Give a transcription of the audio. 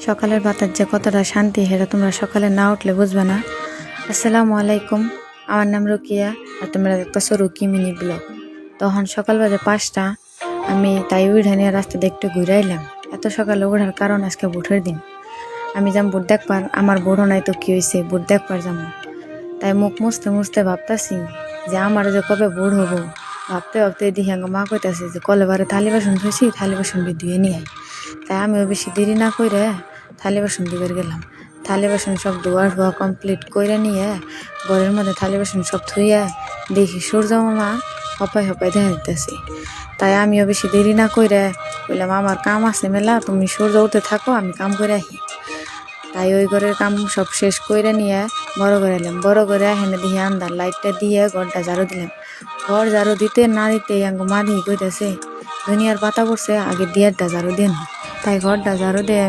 সকালের বাতাস যে কতটা শান্তি সেটা তোমরা সকালে না উঠলে বুঝবে না। আসসালামু আলাইকুম, আমার নাম রুকিয়া আর তোমরা দেখতেছো রুকি মিনি ব্লগ। তখন সকাল বাজে 5টা, আমি তাই উঠে নিয়ে রাস্তাতে একটু ঘুরে আইলাম। এত সকালে ওঠার কারণ আজকে ভোটের দিন। আমি যাম ভোট দেখবার, আমার ভোটও নাই তো কি হয়েছে, ভোট দেখবার যাবো। তাই মুখ মুছতে মুছতে ভাবতাছি যে আমার যে কবে ভোট হবো। ভাবতে ভাবতে এদিকে মা কইতাছে যে কলেবারে থালি বাসন ধুয়েছি, থালি বাসন ধুয়ে নিয়ে আয়। তাই আমিও বেশি দেরি না করে থালি বাসন দিবার গেলাম। থালি বাসন সব ধোয়া কমপ্লিট করে নিয়ে ঘরের মধ্যে থালি বাসন সব ধুইয়া দেখি সূর্য মামা হপাই হপাই দেখা দিতেছি। তাই আমিও বেশি দেরি না করে বললাম আমার কাম আছে মেলা, তুমি সূর্য উঠতে থাকো, আমি কাম করে আহি। তাই ওই ঘরের কাম সব শেষ করে নিয়ে বড় করে এলাম। বড় করে এখানে দিয়ে আন্দার লাইটটা দিয়ে ঘরটা ঝাড়ু দিলাম। ঘর ঝাড়ু দিতে না দিতে মা দিয়ে কইতেছে দুনিয়ার পাতা পড়ছে, আগে দিয়ারটা ঝাড়ু দেন। তাই ঘরটা ঝাড়ু দিয়ে